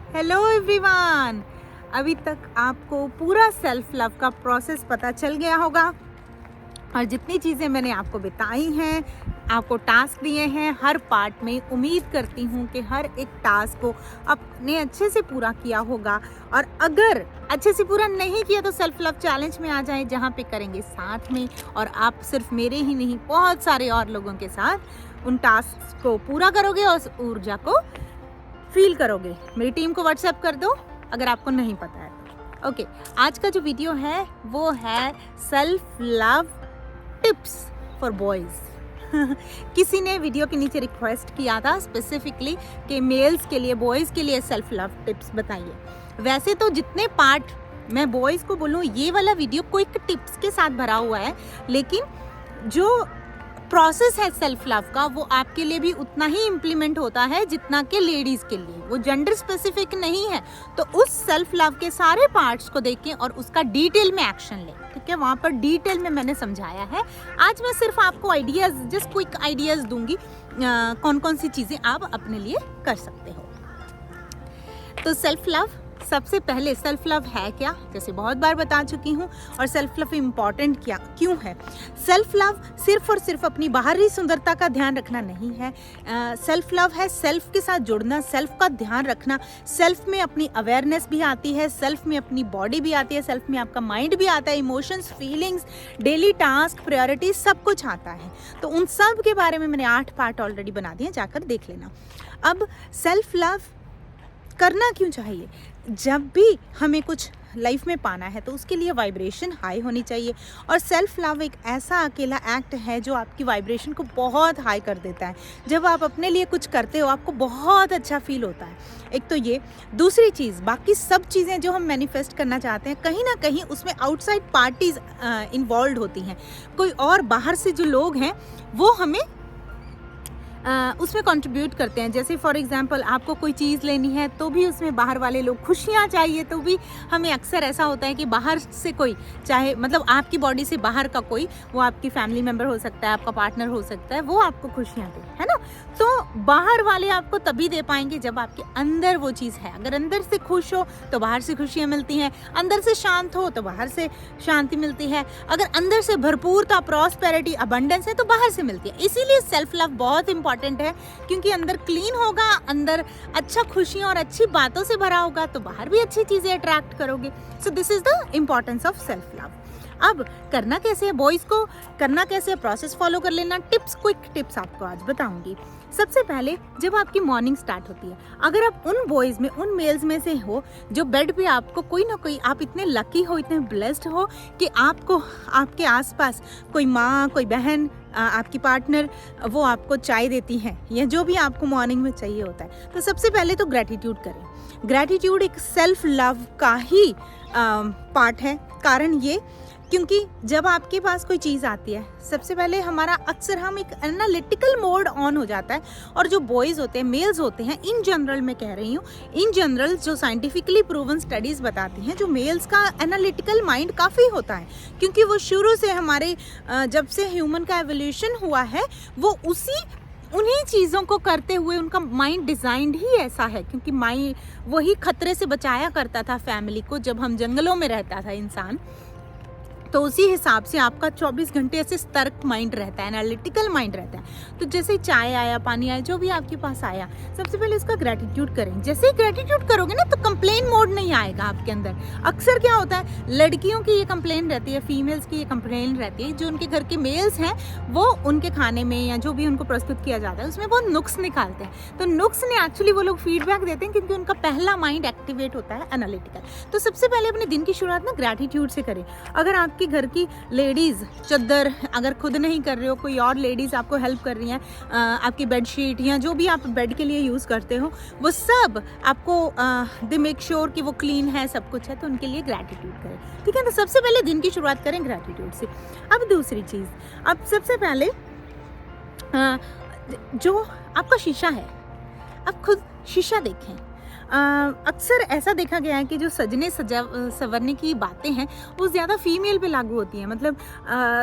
Hello everyone. अभी तक आपको पूरा सेल्फ लव का प्रोसेस पता चल गया होगा और जितनी चीज़ें मैंने आपको बताई हैं, आपको टास्क दिए हैं, हर पार्ट में उम्मीद करती हूँ कि हर एक टास्क को आपने अच्छे से पूरा किया होगा। और अगर अच्छे से पूरा नहीं किया तो सेल्फ लव चैलेंज में आ जाए, जहाँ पे करेंगे साथ में, और आप सिर्फ मेरे ही नहीं बहुत सारे और लोगों के साथ उन टास्क को पूरा करोगे और उस ऊर्जा को फील करोगे। मेरी टीम को व्हाट्सएप कर दो अगर आपको नहीं पता है। ओके, आज का जो वीडियो है वो है self love tips for boys. किसी ने वीडियो के नीचे रिक्वेस्ट किया था स्पेसिफिकली कि मेल्स के लिए, बॉयज़ के लिए सेल्फ लव टिप्स बताइए। वैसे तो जितने पार्ट मैं बॉयज़ को बोलूँ, ये वाला वीडियो क्विक टिप्स के साथ भरा हुआ है, लेकिन जो प्रोसेस है सेल्फ लव का वो आपके लिए भी उतना ही इम्प्लीमेंट होता है जितना कि लेडीज़ के लिए। वो जेंडर स्पेसिफिक नहीं है। तो उस सेल्फ लव के सारे पार्ट्स को देखें और उसका डिटेल में एक्शन लें। ठीक है, वहाँ पर डिटेल में मैंने समझाया है। आज मैं सिर्फ आपको आइडियाज़, जस्ट क्विक आइडियाज़ दूंगी कौन कौन सी चीज़ें आप अपने लिए कर सकते हो। तो सेल्फ लव, सबसे पहले सेल्फ लव है क्या, जैसे बहुत बार बता चुकी हूँ। और सेल्फ लव इम्पॉर्टेंट क्या क्यों है। सेल्फ लव सिर्फ और सिर्फ अपनी बाहरी सुंदरता का ध्यान रखना नहीं है। सेल्फ लव है सेल्फ के साथ जुड़ना, सेल्फ का ध्यान रखना। सेल्फ में अपनी अवेयरनेस भी आती है, सेल्फ में अपनी बॉडी भी आती है, सेल्फ में आपका माइंड भी आता है, emotions, feelings, daily task, priorities, सब कुछ आता है। तो उन सब के बारे में मैंने 8 पार्ट ऑलरेडी बना दिए, जाकर देख लेना। अब सेल्फ लव करना क्यों चाहिए। जब भी हमें कुछ लाइफ में पाना है तो उसके लिए वाइब्रेशन हाई होनी चाहिए। और सेल्फ लव एक ऐसा अकेला एक्ट है जो आपकी वाइब्रेशन को बहुत हाई कर देता है। जब आप अपने लिए कुछ करते हो आपको बहुत अच्छा फील होता है। एक तो ये, दूसरी चीज़, बाकी सब चीज़ें जो हम मैनिफेस्ट करना चाहते हैं कहीं ना कहीं उसमें आउटसाइड पार्टीज इन्वॉल्व होती हैं। कोई और बाहर से जो लोग हैं वो हमें उसमें कंट्रीब्यूट करते हैं। जैसे फॉर एग्जांपल आपको कोई चीज़ लेनी है तो भी उसमें बाहर वाले लोग, खुशियाँ चाहिए तो भी हमें अक्सर ऐसा होता है कि बाहर से कोई, चाहे मतलब आपकी बॉडी से बाहर का कोई, वो आपकी फैमिली मेम्बर हो सकता है, आपका पार्टनर हो सकता है, वो आपको खुशियाँ दे, है ना। तो बाहर वाले आपको तभी दे पाएंगे जब आपके अंदर वो चीज़ है। अगर अंदर से खुश हो तो बाहर से खुशियाँ मिलती हैं, अंदर से शांत हो तो बाहर से शांति मिलती है, अगर अंदर से भरपूरता, प्रॉस्पेरिटी, अबंडेंस है तो बाहर से मिलती है। इसीलिए सेल्फ लव बहुत इंपॉर्टेंट है, क्योंकि अंदर क्लीन होगा, अंदर अच्छा खुशियां और अच्छी बातों से भरा होगा तो बाहर भी अच्छी चीजें अट्रैक्ट करोगे। So this is the importance of self love. अब करना कैसे है, बॉयज को करना कैसे है, प्रोसेस फॉलो कर लेना। टिप्स, क्विक टिप्स आपको आज बताऊंगी। सबसे पहले, जब आपकी मॉर्निंग स्टार्ट होती है, अगर आप उन बॉयज़ में, उन मेल्स में से हो जो बेड पे आपको कोई ना कोई, आप इतने लकी हो, इतने ब्लेस्ड हो कि आपको आपके आसपास कोई माँ, कोई बहन, आपकी पार्टनर, वो आपको चाय देती हैं या जो भी आपको मॉर्निंग में चाहिए होता है, तो सबसे पहले तो ग्रैटिट्यूड करें। ग्रैटिट्यूड एक सेल्फ लव का ही पार्ट है। कारण ये, क्योंकि जब आपके पास कोई चीज़ आती है, सबसे पहले हमारा अक्सर हम एक एनालिटिकल मोड ऑन हो जाता है। और जो बॉयज़ होते हैं, मेल्स होते हैं, इन जनरल मैं कह रही हूँ, इन जनरल जो साइंटिफिकली प्रूवन स्टडीज़ बताती हैं, जो मेल्स का एनालिटिकल माइंड काफ़ी होता है, क्योंकि वो शुरू से हमारे जब से ह्यूमन का एवोल्यूशन हुआ है वो उन्हीं चीज़ों को करते हुए उनका माइंड डिज़ाइंड ही ऐसा है। क्योंकि माइंड वही खतरे से बचाया करता था फैमिली को, जब हम जंगलों में रहता था इंसान, तो उसी हिसाब से आपका 24 घंटे ऐसे सतर्क माइंड रहता है, एनालिटिकल माइंड रहता है। तो जैसे चाय आया, पानी आया, जो भी आपके पास आया, सबसे पहले उसका ग्रैटिट्यूड करें। जैसे ही ग्रैटिट्यूड करोगे ना तो कंप्लेन मोड नहीं आएगा आपके अंदर। अक्सर क्या होता है, लड़कियों की ये कंप्लेन रहती है, फीमेल्स की ये कंप्लेन रहती है, जो उनके घर के मेल्स हैं वो उनके खाने में या जो भी उनको प्रस्तुत किया जाता है उसमें वो नुक्स निकालते हैं। तो नुक्स ने एक्चुअली वो लोग फीडबैक देते हैं, क्योंकि उनका पहला माइंड एक्टिवेट होता है एनालिटिकल। तो सबसे पहले अपने दिन की शुरुआत ना ग्रैटिट्यूड से करें। अगर आपके घर की लेडीज़ चद्दर अगर खुद नहीं कर रहे हो, कोई और लेडीज़ आपको हेल्प कर रही हैं, आपकी बेडशीट या जो भी आप बेड के लिए यूज़ करते हो, वो सब आपको दे मेक श्योर कि वो क्लीन है, सब कुछ है, तो उनके लिए ग्रैटिट्यूड करें। ठीक है, तो सबसे पहले दिन की शुरुआत करें ग्रैटिट्यूड से। अब दूसरी चीज़, अब सबसे पहले जो आपका शीशा है, आप खुद शीशा देखें। अक्सर ऐसा देखा गया है कि जो सजने संवरने की बातें हैं वो ज़्यादा फीमेल पे लागू होती हैं। मतलब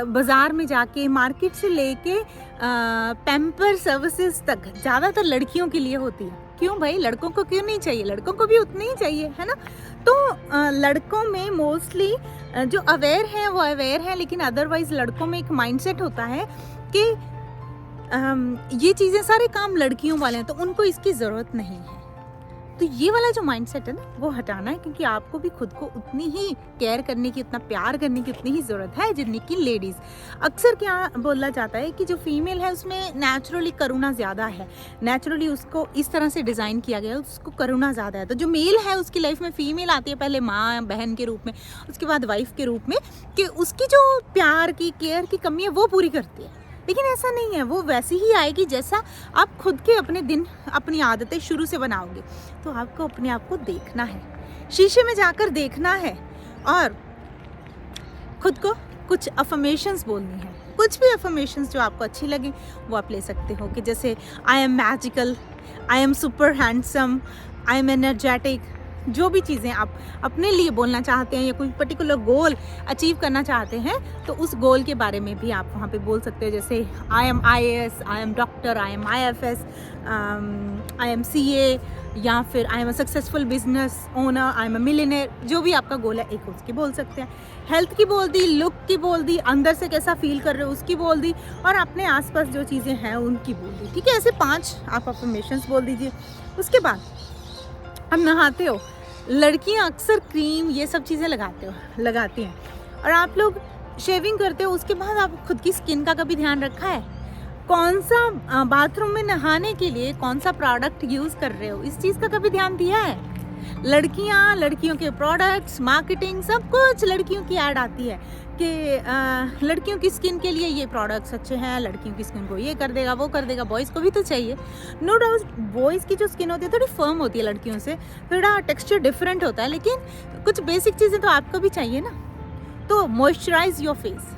बाज़ार में जाके, मार्केट से लेके पैम्पर सर्विसेज तक ज़्यादातर लड़कियों के लिए होती है। क्यों भाई, लड़कों को क्यों नहीं चाहिए? लड़कों को भी उतनी ही चाहिए, है ना। तो लड़कों में मोस्टली जो अवेयर हैं वो अवेयर हैं, लेकिन अदरवाइज लड़कों में एक माइंडसेट होता है कि ये चीज़ें सारे काम लड़कियों वाले हैं तो उनको इसकी ज़रूरत नहीं है। तो ये वाला जो माइंडसेट है ना वो हटाना है, क्योंकि आपको भी खुद को उतनी ही केयर करने की, उतना प्यार करने की उतनी ही ज़रूरत है जितनी कि लेडीज़। अक्सर क्या बोला जाता है कि जो फीमेल है उसमें नेचुरली करुणा ज़्यादा है, नेचुरली उसको इस तरह से डिज़ाइन किया गया है, उसको करुणा ज़्यादा है। तो जो मेल है उसकी लाइफ में फीमेल आती है पहले माँ बहन के रूप में, उसके बाद वाइफ के रूप में, कि उसकी जो प्यार की केयर की कमी है वो पूरी करती है। लेकिन ऐसा नहीं है, वो वैसी ही आएगी जैसा आप खुद के अपने दिन, अपनी आदतें शुरू से बनाओगे। तो आपको अपने आप को देखना है, शीशे में जाकर देखना है और खुद को कुछ अफर्मेशंस बोलनी है। कुछ भी अफर्मेशंस जो आपको अच्छी लगे वो आप ले सकते हो, कि जैसे I am magical, I am super handsome, I am energetic. जो भी चीज़ें आप अपने लिए बोलना चाहते हैं या कोई पर्टिकुलर गोल अचीव करना चाहते हैं तो उस गोल के बारे में भी आप वहाँ पे बोल सकते हो। जैसे I am IAS, I am doctor, I am IFS, I am CA, या फिर I am a successful business owner, I am a millionaire. जो भी आपका गोल है एक उसकी बोल सकते हैं। हेल्थ की बोल दी, लुक की बोल दी, अंदर से कैसा फील कर रहे हो उसकी बोल दी, और अपने आसपास जो चीज़ें हैं उनकी बोल दी। ठीक है, ऐसे 5 आप अफर्मेशंस बोल दीजिए। उसके बाद अब नहाते हो, लड़कियां अक्सर क्रीम ये सब चीज़ें लगाती हैं, और आप लोग शेविंग करते हो, उसके बाद आप खुद की स्किन का कभी ध्यान रखा है? कौन सा बाथरूम में नहाने के लिए कौन सा प्रोडक्ट यूज़ कर रहे हो, इस चीज़ का कभी ध्यान दिया है? लड़कियों के प्रोडक्ट्स, मार्केटिंग, सब कुछ लड़कियों की ऐड आती है कि लड़कियों की स्किन के लिए ये प्रोडक्ट्स अच्छे हैं, लड़कियों की स्किन को ये कर देगा, वो कर देगा। बॉयज़ को भी तो चाहिए, नो डाउट। बॉयज़ की जो स्किन होती है थोड़ी फर्म होती है, लड़कियों से थोड़ा टेक्सचर डिफरेंट होता है, लेकिन कुछ बेसिक चीज़ें तो आपको भी चाहिए ना। तो मॉइस्चराइज योर फेस,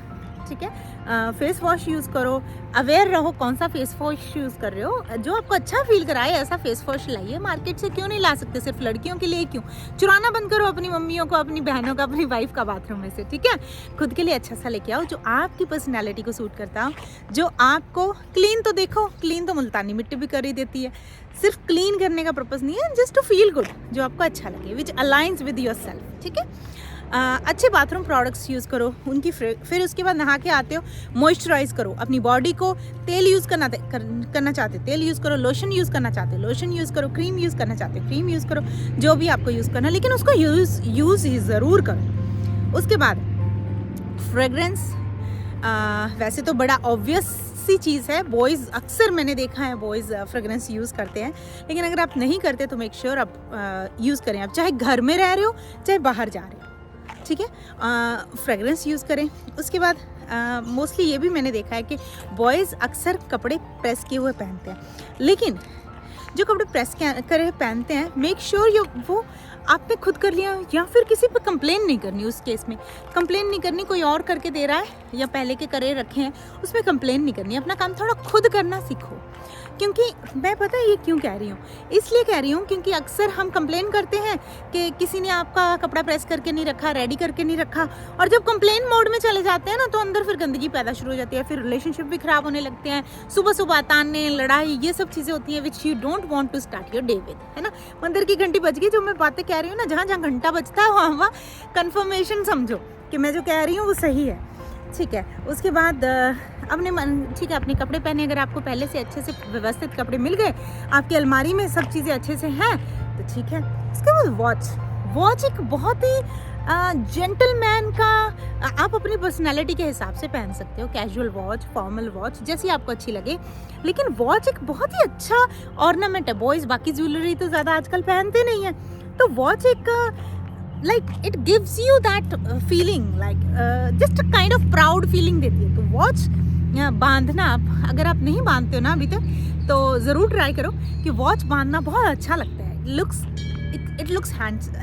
ठीक है। फेस वॉश यूज़ करो, अवेयर रहो कौन सा फेस वॉश यूज़ कर रहे हो, जो आपको अच्छा फील कराए ऐसा फेस वॉश लाइए। मार्केट से क्यों नहीं ला सकते? सिर्फ लड़कियों के लिए क्यों? चुराना बंद करो अपनी मम्मियों को, अपनी बहनों का, अपनी वाइफ का बाथरूम में से, ठीक है। खुद के लिए अच्छा सा लेके आओ जो आपकी पर्सनैलिटी को सूट करता हो, जो आपको क्लीन। तो देखो, क्लीन तो मुल्तानी मिट्टी भी कर ही देती है। सिर्फ क्लीन करने का पर्पज़ नहीं है, जस्ट टू फील गुड, जो आपको अच्छा लगे, विच अलाइंस विद योर सेल्फ, ठीक है। अच्छे बाथरूम प्रोडक्ट्स यूज़ करो उनकी, फिर उसके बाद नहा के आते हो मॉइस्चराइज करो अपनी बॉडी को। तेल यूज़ करना चाहते तेल यूज़ करो, लोशन यूज़ करना चाहते लोशन यूज़ करो, क्रीम यूज़ करना चाहते क्रीम यूज़ करो, जो भी आपको यूज़ करना, लेकिन उसको यूज़ ही ज़रूर करो। उसके बाद फ्रेगरेंस, वैसे तो बड़ा ऑब्वियस सी चीज़ है, बॉयज़ अक्सर मैंने देखा है बॉयज़ फ्रेगरेंस यूज़ करते हैं, लेकिन अगर आप नहीं करते तो मेक श्योर आप यूज़ करें। आप चाहे घर में रह रहे हो चाहे बाहर जा रहे हो, ठीक है, फ्रेगरेंस यूज़ करें। उसके बाद मोस्टली ये भी मैंने देखा है कि बॉयज़ अक्सर कपड़े प्रेस किए हुए पहनते हैं, लेकिन जो कपड़े प्रेस करे पहनते हैं, मेक श्योर वो आपने खुद कर लिया, या फिर किसी पे कंप्लेन नहीं करनी। उस केस में कंप्लेन नहीं करनी, कोई और करके दे रहा है या पहले के करे रखे हैं उसमें कंप्लेन नहीं करनी। अपना काम थोड़ा खुद करना सीखो। क्योंकि मैं पता है ये क्यों कह रही हूँ, इसलिए कह रही हूँ क्योंकि अक्सर हम कंप्लेन करते हैं कि किसी ने आपका कपड़ा प्रेस करके नहीं रखा, रेडी करके नहीं रखा, और जब कंप्लेन मोड में चले जाते हैं ना तो अंदर फिर गंदगी पैदा शुरू हो जाती है, फिर रिलेशनशिप भी खराब होने लगते हैं। सुबह सुबह ताने, लड़ाई, ये सब चीज़ें होती हैं which you don't want to start your day with, है ना। मंदिर की घंटी बज गई, जो मैं बातें कह रही हूँ ना, जहाँ जहाँ घंटा बजता है वहाँ कन्फर्मेशन समझो कि मैं जो कह रही हूँ वो सही है, ठीक है। उसके बाद अपने मन, ठीक है, अपने कपड़े पहने, अगर आपको पहले से अच्छे से व्यवस्थित कपड़े मिल गए, आपकी अलमारी में सब चीज़ें अच्छे से हैं तो ठीक है। उसके बाद वॉच एक बहुत ही जेंटलमैन का, आप अपनी पर्सनैलिटी के हिसाब से पहन सकते हो, कैजुअल वॉच, फॉर्मल वॉच, जैसी आपको अच्छी लगे, लेकिन वॉच एक बहुत ही अच्छा ऑर्नामेंट है। बॉयज़ बाकी ज्वेलरी तो ज़्यादा आजकल पहनते नहीं हैं, तो वॉच एक like it gives you that feeling like just a kind of proud feeling देती है। तो वॉच बांधना, आप अगर आप नहीं बांधते हो ना अभी तक, तो ज़रूर ट्राई करो कि वॉच बांधना बहुत अच्छा लगता है। It looks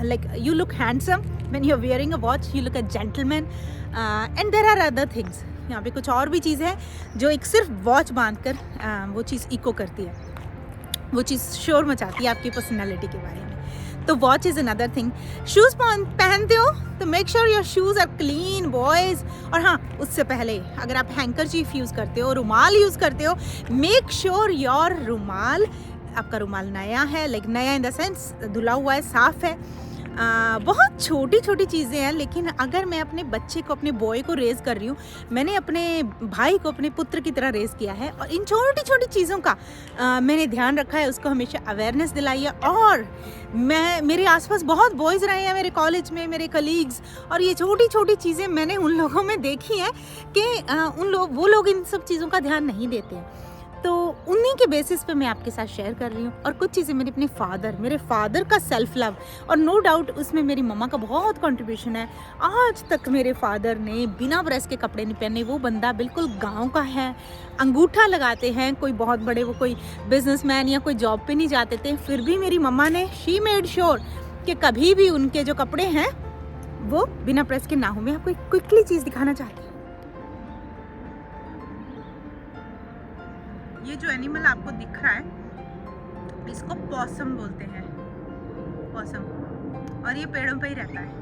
like you look handsome when you're wearing a watch, you look a gentleman, and there are other things। यहाँ पे कुछ और भी चीज़ है जो एक सिर्फ वॉच बांधकर वो चीज़ इको करती है, वो चीज़ शोर मचाती है आपकी पर्सनैलिटी के बारे में। तो watch is another thing. Shoes पहनते हो तो make sure your shoes are clean boys. और हाँ, उससे पहले अगर आप हैंकरचीफ यूज़ करते हो, रुमाल यूज़ करते हो, मेक श्योर योर रुमाल आपका रुमाल नया है, लाइक नया इन द सेंस धुला हुआ है, साफ़ है। बहुत छोटी छोटी चीज़ें हैं, लेकिन अगर मैं अपने बच्चे को, अपने बॉय को रेज़ कर रही हूँ, मैंने अपने भाई को अपने पुत्र की तरह रेज़ किया है और इन छोटी छोटी चीज़ों का मैंने ध्यान रखा है, उसको हमेशा अवेयरनेस दिलाई है। और मेरे आसपास बहुत बॉयज़ रहे हैं मेरे कॉलेज में, मेरे कलीग्स, और ये छोटी छोटी चीज़ें मैंने उन लोगों में देखी हैं कि वो लोग इन सब चीज़ों का ध्यान नहीं देते हैं। तो उन्हीं के बेसिस पे मैं आपके साथ शेयर कर रही हूँ। और कुछ चीज़ें मेरे फादर का सेल्फ लव, और नो डाउट उसमें मेरी मम्मा का बहुत कंट्रीब्यूशन है। आज तक मेरे फादर ने बिना प्रेस के कपड़े नहीं पहने। वो बंदा बिल्कुल गांव का है, अंगूठा लगाते हैं, कोई बहुत बड़े वो कोई बिजनेसमैन या कोई जॉब पे नहीं जाते थे, फिर भी मेरी मम्मा ने शी मेड श्योर कि कभी भी उनके जो कपड़े हैं वो बिना प्रेस के ना हो। मैं आपको एक क्विकली चीज़ दिखाना चाहती हूँ। ये जो एनिमल आपको दिख रहा है, इसको पॉसम बोलते हैं, पॉसम, और ये पेड़ों पे ही रहता है।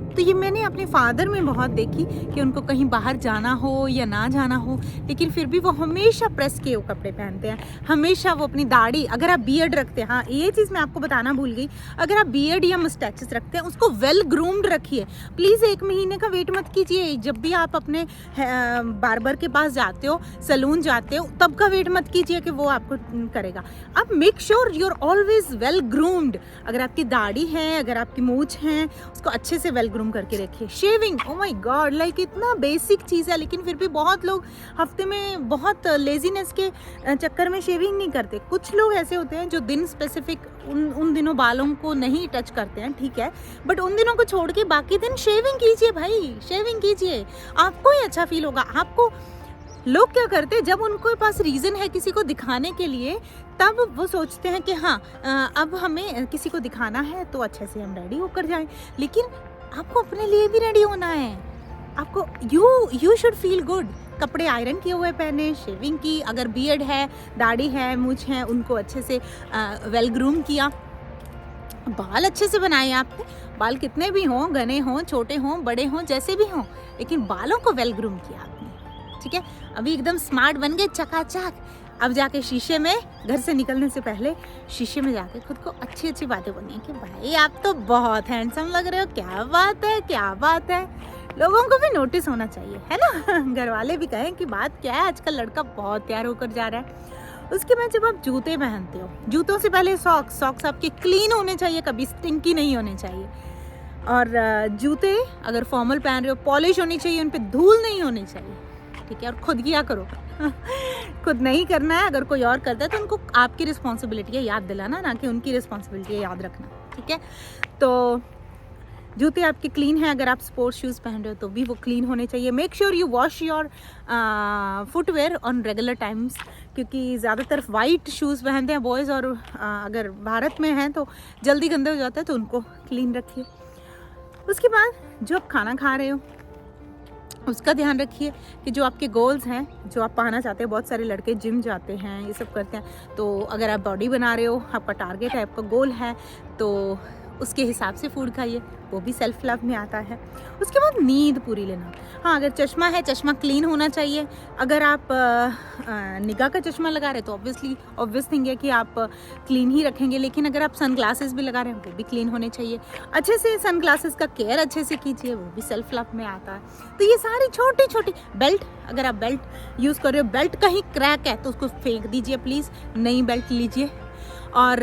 तो ये मैंने अपने फादर में बहुत देखी कि उनको कहीं बाहर जाना हो या ना जाना हो, लेकिन फिर भी वो हमेशा प्रेस किए हुए कपड़े पहनते हैं। हमेशा वो अपनी दाढ़ी, अगर आप बियर्ड रखते हैं, हाँ ये चीज़ मैं आपको बताना भूल गई, अगर आप बियर्ड या मुस्टैचेस रखते हैं उसको वेल ग्रूम्ड रखिए। प्लीज़ 1 महीने का वेट मत कीजिए। जब भी आप अपने बार्बर के पास जाते हो, सैलून जाते हो, तब का वेट मत कीजिए कि वो आपको करेगा। आप make sure you are always well groomed. अगर आपकी दाढ़ी है, अगर आपकी मूंछ है, उसको अच्छे से वेल ग्रूम करके रखिए। Shaving, oh my God, like इतना बेसिक चीज़ है, लेकिन फिर भी बहुत लोग हफ्ते में बहुत लेजीनेस के चक्कर में शेविंग नहीं करते। कुछ लोग ऐसे होते हैं जो दिन स्पेसिफिक उन दिनों बालों को नहीं टच करते हैं, ठीक है, बट उन दिनों को छोड़ के बाकी दिन शेविंग कीजिए भाई, शेविंग कीजिए, आपको ही अच्छा फील होगा। आपको लोग क्या करते हैं, जब उनके पास रीज़न है किसी को दिखाने के लिए, तब वो सोचते हैं कि हाँ अब हमें किसी को दिखाना है तो अच्छे से हम रेडी होकर जाएं। लेकिन आपको अपने लिए भी रेडी होना है। आपको यू शुड फील गुड। कपड़े आयरन किए हुए पहने, शेविंग की, अगर बियर्ड है, दाढ़ी है, मूंछ है, उनको अच्छे से वेल ग्रूम किया, बाल अच्छे से बनाए आपने। बाल कितने भी हों, घने हों, छोटे हों, बड़े हों, जैसे भी हों, लेकिन बालों को वेल ग्रूम किया आपने, ठीक है। अभी एकदम स्मार्ट बन गए, चकाचक। अब जाके शीशे में, घर से निकलने से पहले शीशे में जाके खुद को अच्छी अच्छी बातें बोलनी है कि भाई आप तो बहुत हैंडसम लग रहे हो, क्या बात है, क्या बात है। लोगों को भी नोटिस होना चाहिए, है ना। घर वाले भी कहें कि बात क्या है, आजकल लड़का बहुत तैयार होकर जा रहा है। उसके बाद जब आप जूते पहनते हो, जूतों से पहले सॉक्स आपके क्लीन होने चाहिए, कभी स्टिंकी नहीं होने चाहिए। और जूते अगर फॉर्मल पहन रहे हो, पॉलिश होनी चाहिए, उन पर धूल नहीं होनी चाहिए, ठीक है। और खुद किया करो। खुद नहीं करना है, अगर कोई और करता है तो उनको आपकी रिस्पॉन्सिबिलिटी है याद दिलाना, ना कि उनकी रिस्पॉन्सिबिलिटी है याद रखना, ठीक है। तो जूते आपके क्लीन हैं, अगर आप स्पोर्ट्स शूज़ पहन रहे हो तो भी वो क्लीन होने चाहिए। Make sure you wash your footwear on regular times, क्योंकि ज़्यादातर वाइट शूज़ पहनते हैं बॉयज़, और अगर भारत में हैं तो जल्दी गंदे हो जाता है, तो उनको क्लीन रखिए। उसके बाद जो आप खाना खा रहे हो उसका ध्यान रखिए कि जो आपके गोल्स हैं, जो आप पाना चाहते हैं। बहुत सारे लड़के जिम जाते हैं, ये सब करते हैं, तो अगर आप बॉडी बना रहे हो, आपका टारगेट है, आपका गोल है, तो उसके हिसाब से फूड खाइए, वो भी सेल्फ लव में आता है। उसके बाद नींद पूरी लेना। हाँ, अगर चश्मा है, चश्मा क्लीन होना चाहिए। अगर आप निगाह का चश्मा लगा रहे हैं तो ऑब्वियस थिंग है कि आप क्लीन ही रखेंगे, लेकिन अगर आप सन ग्लासेस भी लगा रहे हैं वो भी क्लीन होने चाहिए। अच्छे से सन ग्लासेस का केयर अच्छे से कीजिए, वो भी सेल्फ लव में आता है। तो ये सारी छोटी छोटी, बेल्ट, अगर आप बेल्ट यूज़ कर रहे हो, बेल्ट कहीं क्रैक है तो उसको फेंक दीजिए प्लीज़, नई बेल्ट लीजिए। और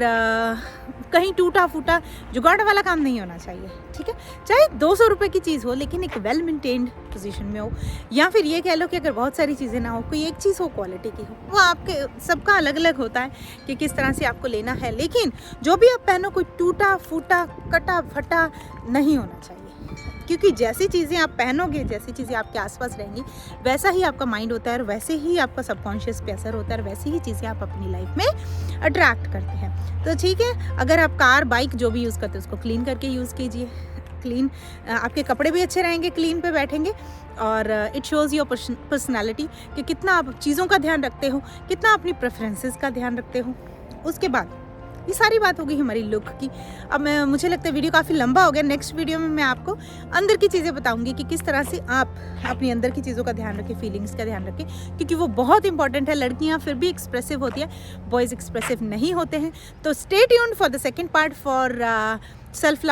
कहीं टूटा फूटा जुगाड़ वाला काम नहीं होना चाहिए, ठीक है। चाहे 200 रुपये की चीज़ हो, लेकिन एक वेल मेंटेन्ड पोजीशन में हो, या फिर ये कह लो कि अगर बहुत सारी चीज़ें ना हो, कोई एक चीज़ हो क्वालिटी की हो। वो आपके सबका अलग अलग होता है कि किस तरह से आपको लेना है, लेकिन जो भी आप पहनो कोई टूटा फूटा कटा फटा नहीं होना चाहिए, क्योंकि जैसी चीज़ें आप पहनोगे, जैसी चीज़ें आपके आसपास रहेंगी, वैसा ही आपका माइंड होता है, और वैसे ही आपका सबकॉन्शियस पे असर होता है, और वैसी ही चीज़ें आप अपनी लाइफ में अट्रैक्ट करते हैं। तो ठीक है, अगर आप कार, बाइक जो भी यूज़ करते हो उसको क्लीन करके यूज़ कीजिए। क्लीन, आपके कपड़े भी अच्छे रहेंगे, क्लीन पे बैठेंगे, और इट शोज़ योर पर्सनैलिटी कि कितना आप चीज़ों का ध्यान रखते हो, कितना अपनी प्रेफरेंसेस का ध्यान रखते हो। उसके बाद ये सारी बात हो गई हमारी लुक की। अब मुझे लगता है वीडियो काफ़ी लंबा हो गया। नेक्स्ट वीडियो में मैं आपको अंदर की चीज़ें बताऊंगी कि किस तरह से आप अपनी अंदर की चीज़ों का ध्यान रखें, फीलिंग्स का ध्यान रखें, क्योंकि वो बहुत इंपॉर्टेंट है। लड़कियां फिर भी एक्सप्रेसिव होती है, बॉयज़ एक्सप्रेसिव नहीं होते हैं। तो stay tuned for the second part for self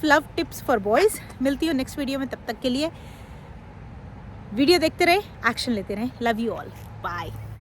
love tips for boys. मिलती हूँ नेक्स्ट वीडियो में, तब तक के लिए वीडियो देखते रहे, एक्शन लेते रहे। Love you all, bye.